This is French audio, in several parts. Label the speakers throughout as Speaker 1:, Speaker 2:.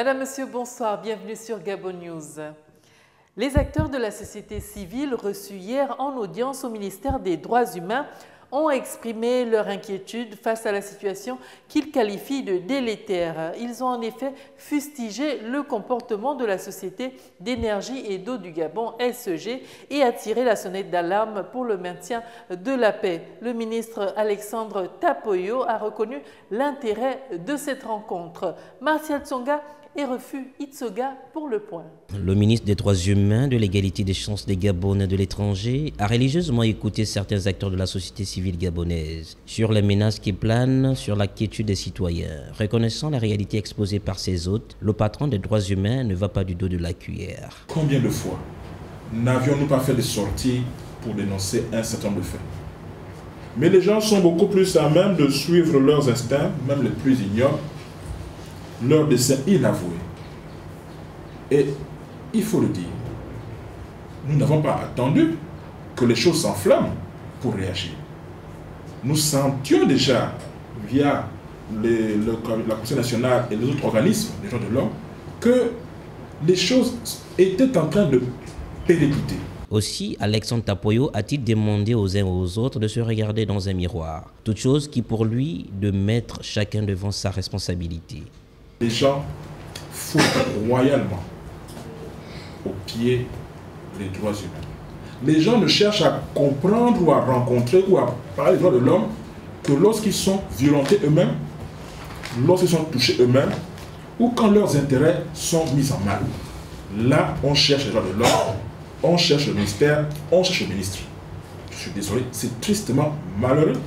Speaker 1: Madame, Monsieur, bonsoir. Bienvenue sur Gabon News. Les acteurs de la société civile reçus hier en audience au ministère des Droits humains ont exprimé leur inquiétude face à la situation qu'ils qualifient de délétère. Ils ont en effet fustigé le comportement de la Société d'énergie et d'eau du Gabon, SEG, et attiré la sonnette d'alarme pour le maintien de la paix. Le ministre Alexandre Tapoyo a reconnu l'intérêt de cette rencontre. Martial Tsonga et refus Itsoga pour le point.
Speaker 2: Le ministre des Droits humains, de l'égalité des chances des Gabonais de l'étranger a religieusement écouté certains acteurs de la société civile gabonaise sur les menaces qui planent sur la quiétude des citoyens. Reconnaissant la réalité exposée par ses hôtes, le patron des droits humains ne va pas du dos de la cuillère.
Speaker 3: Combien de fois n'avions-nous pas fait des sorties pour dénoncer un certain nombre de faits? Mais les gens sont beaucoup plus à même de suivre leurs instincts, même les plus ignobles, leur dessein inavoué. Et il faut le dire, nous n'avons pas attendu que les choses s'enflamment pour réagir. Nous sentions déjà, via la Commission nationale et les autres organismes des droits de l'homme, que les choses étaient en train de péricliter.
Speaker 2: Aussi, Alexandre Tapoyo a-t-il demandé aux uns et aux autres de se regarder dans un miroir, toute chose qui pour lui de mettre chacun devant sa responsabilité.
Speaker 3: Les gens foutent royalement aux pieds les droits humains. Les gens ne cherchent à comprendre ou à rencontrer ou à parler des droits de l'homme que lorsqu'ils sont violentés eux-mêmes, lorsqu'ils sont touchés eux-mêmes ou quand leurs intérêts sont mis en mal. Là, on cherche les droits de l'homme, on cherche le ministère, on cherche le ministre. Je suis désolé, c'est tristement malheureux.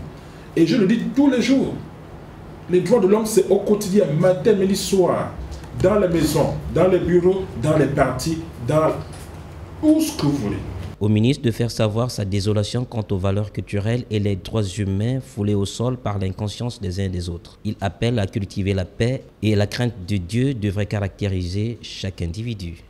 Speaker 3: Et je le dis tous les jours. Les droits de l'homme, c'est au quotidien, matin, midi, soir, dans les maisons, dans les bureaux, dans les partis, dans tout ce que vous voulez.
Speaker 2: Au ministre de faire savoir sa désolation quant aux valeurs culturelles et les droits humains foulés au sol par l'inconscience des uns et des autres. Il appelle à cultiver la paix et la crainte de Dieu devrait caractériser chaque individu.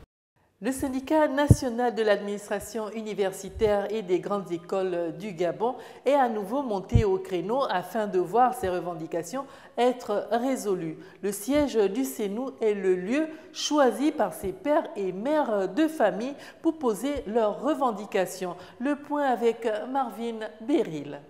Speaker 1: Le syndicat national de l'administration universitaire et des grandes écoles du Gabon est à nouveau monté au créneau afin de voir ses revendications être résolues. Le siège du CENU est le lieu choisi par ses pères et mères de famille pour poser leurs revendications. Le point avec Marvin Beryl.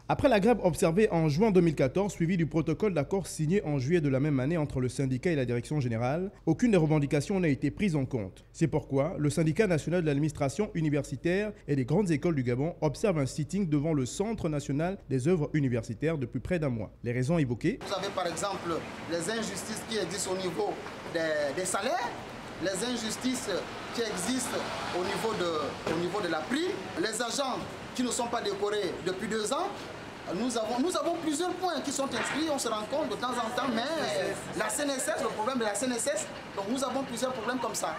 Speaker 4: Après la grève observée en juin 2014, suivie du protocole d'accord signé en juillet de la même année entre le syndicat et la direction générale, aucune des revendications n'a été prise en compte. C'est pourquoi le syndicat national de l'administration universitaire et des grandes écoles du Gabon observe un sitting devant le Centre national des œuvres universitaires depuis près d'un mois. Les raisons évoquées:
Speaker 5: vous avez par exemple les injustices qui existent au niveau des salaires, les injustices qui existent au niveau de la prime, les agents qui ne sont pas décorés depuis 2 ans. Nous avons plusieurs points qui sont inscrits, on se rend compte de temps en temps, mais la CNSS, le problème de la CNSS, donc nous avons plusieurs problèmes comme ça.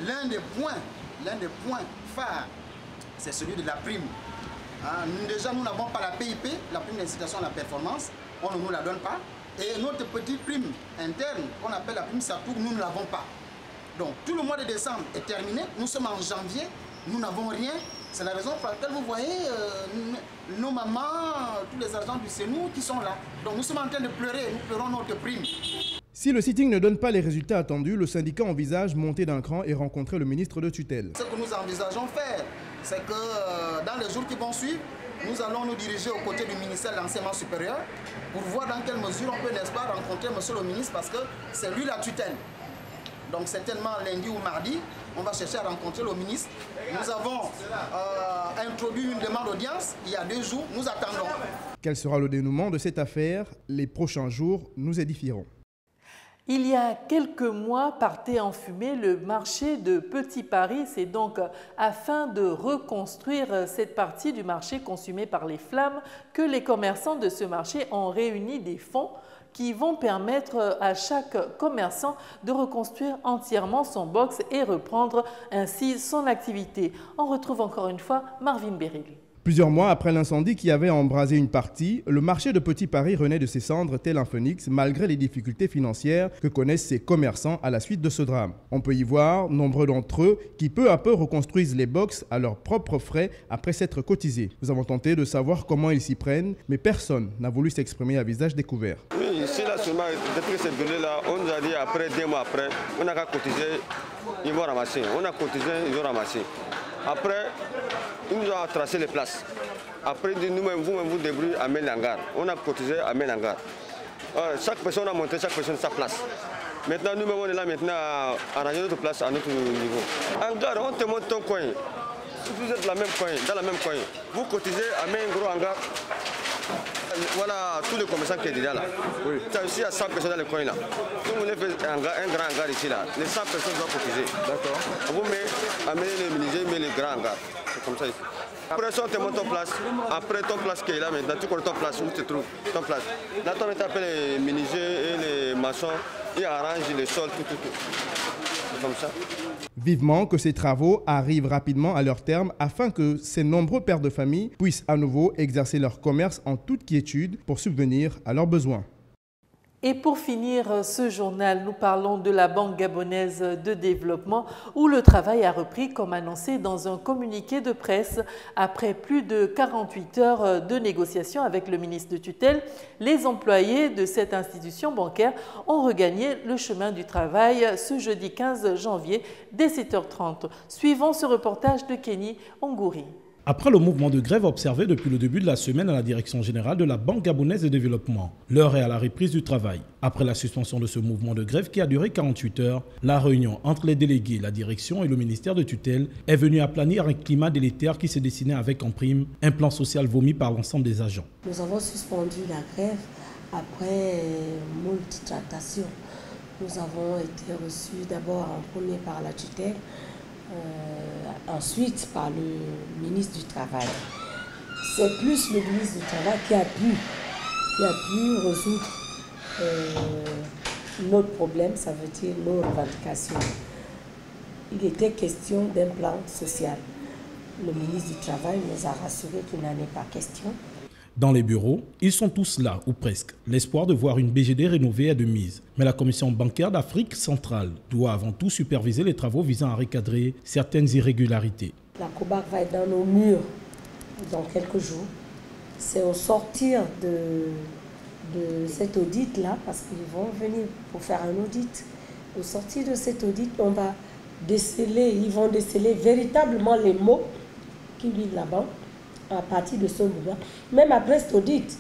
Speaker 5: L'un des points phares, c'est celui de la prime. Déjà, nous n'avons pas la PIP, la prime d'incitation à la performance, on ne nous la donne pas. Et notre petite prime interne, qu'on appelle la prime SATOU, nous ne l'avons pas. Donc tout le mois de décembre est terminé, nous sommes en janvier, nous n'avons rien. C'est la raison pour laquelle vous voyez nos mamans, tous les agents du CENU qui sont là. Donc nous sommes en train de pleurer, nous pleurons notre prime.
Speaker 4: Si le sitting ne donne pas les résultats attendus, le syndicat envisage monter d'un cran et rencontrer le ministre de tutelle.
Speaker 5: Ce que nous envisageons faire, c'est que dans les jours qui vont suivre, nous allons nous diriger aux côtés du ministère de l'Enseignement supérieur pour voir dans quelle mesure on peut, n'est-ce pas, rencontrer monsieur le ministre parce que c'est lui la tutelle. Donc certainement lundi ou mardi, on va chercher à rencontrer le ministre. Nous avons introduit une demande d'audience il y a 2 jours, nous attendons.
Speaker 4: Quel sera le dénouement de cette affaire? Les prochains jours nous édifieront.
Speaker 1: Il y a quelques mois, partait en fumée le marché de Petit Paris. C'est donc afin de reconstruire cette partie du marché consumée par les flammes que les commerçants de ce marché ont réuni des fonds qui vont permettre à chaque commerçant de reconstruire entièrement son box et reprendre ainsi son activité. On retrouve encore une fois Marvin Beryl.
Speaker 4: Plusieurs mois après l'incendie qui avait embrasé une partie, le marché de Petit Paris renaît de ses cendres tel un phénix malgré les difficultés financières que connaissent ses commerçants à la suite de ce drame. On peut y voir nombreux d'entre eux qui peu à peu reconstruisent les box à leurs propres frais après s'être cotisés. Nous avons tenté de savoir comment ils s'y prennent, mais personne n'a voulu s'exprimer à visage découvert.
Speaker 6: Oui, ici là seulement, depuis que c'est brûlé là, on nous a dit après, 2 mois après, on n'a qu'à cotiser, ils vont ramasser. On a cotisé, ils vont ramasser. Après, ils nous ont tracé les places. Après, nous-mêmes, vous débrouillez à Mélangar. On a cotisé à Mélangar. Chaque personne a monté, chaque personne sa place. Maintenant, nous-mêmes, on est là maintenant à arranger notre place à notre niveau. Hangar, on te monte ton coin. Si vous êtes dans la même coin, vous cotisez à un gros hangar. Voilà tous les commerçants qui sont déjà là. Oui. Ça aussi, il y a 100 personnes dans le coin là. Si vous voulez faire un grand hangar ici, là, les 100 personnes doivent cotiser. D'accord. Vous amenez les menuisiers, mais les grands hangars. C'est comme ça ici. Après ça, on te monte ton place. Après ton place qui est là maintenant, tu connais ton place, où tu te trouves, ton place. Là, tu appelles les menuisiers et les maçons, ils arrangent les sols, tout. C'est comme ça.
Speaker 4: Vivement que ces travaux arrivent rapidement à leur terme afin que ces nombreux pères de famille puissent à nouveau exercer leur commerce en toute quiétude pour subvenir à leurs besoins.
Speaker 1: Et pour finir ce journal, nous parlons de la Banque gabonaise de développement où le travail a repris comme annoncé dans un communiqué de presse. Après plus de 48 heures de négociations avec le ministre de tutelle, les employés de cette institution bancaire ont regagné le chemin du travail ce jeudi 15 janvier dès 7h30. Suivons ce reportage de Kenny Ongouri.
Speaker 7: Après le mouvement de grève observé depuis le début de la semaine à la direction générale de la Banque gabonaise de développement, l'heure est à la reprise du travail. Après la suspension de ce mouvement de grève qui a duré 48 heures, la réunion entre les délégués, la direction et le ministère de tutelle est venue aplanir un climat délétère qui se dessinait avec en prime un plan social vomi par l'ensemble des agents.
Speaker 8: Nous avons suspendu la grève après moult tractations. Nous avons été reçus d'abord en premier par la tutelle, ensuite par le ministre du Travail. C'est plus le ministre du Travail qui a pu résoudre notre problème, ça veut dire nos revendications. Il était question d'un plan social. Le ministre du Travail nous a rassuré qu'il n'en est pas question.
Speaker 7: Dans les bureaux, ils sont tous là, ou presque. L'espoir de voir une BGD rénovée est de mise. Mais la Commission bancaire d'Afrique centrale doit avant tout superviser les travaux visant à recadrer certaines irrégularités.
Speaker 8: La COBAC va être dans nos murs dans quelques jours. C'est au sortir de cet audit-là, parce qu'ils vont venir pour faire un audit. Au sortir de cet audit, ils vont déceler véritablement les maux qui vivent là-bas. À partir de ce moment, même après cet audit,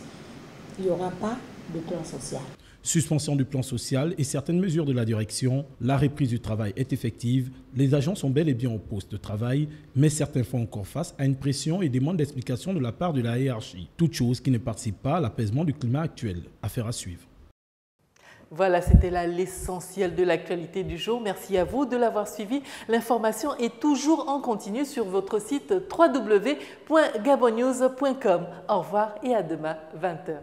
Speaker 8: il n'y aura pas de plan social.
Speaker 7: Suspension du plan social et certaines mesures de la direction, la reprise du travail est effective. Les agents sont bel et bien au poste de travail, mais certains font encore face à une pression et demandent d'explications de la part de la hiérarchie. Toute chose qui ne participe pas à l'apaisement du climat actuel. Affaire à suivre.
Speaker 1: Voilà, c'était là l'essentiel de l'actualité du jour. Merci à vous de l'avoir suivi. L'information est toujours en continu sur votre site www.gabonnews.com. Au revoir et à demain, 20h.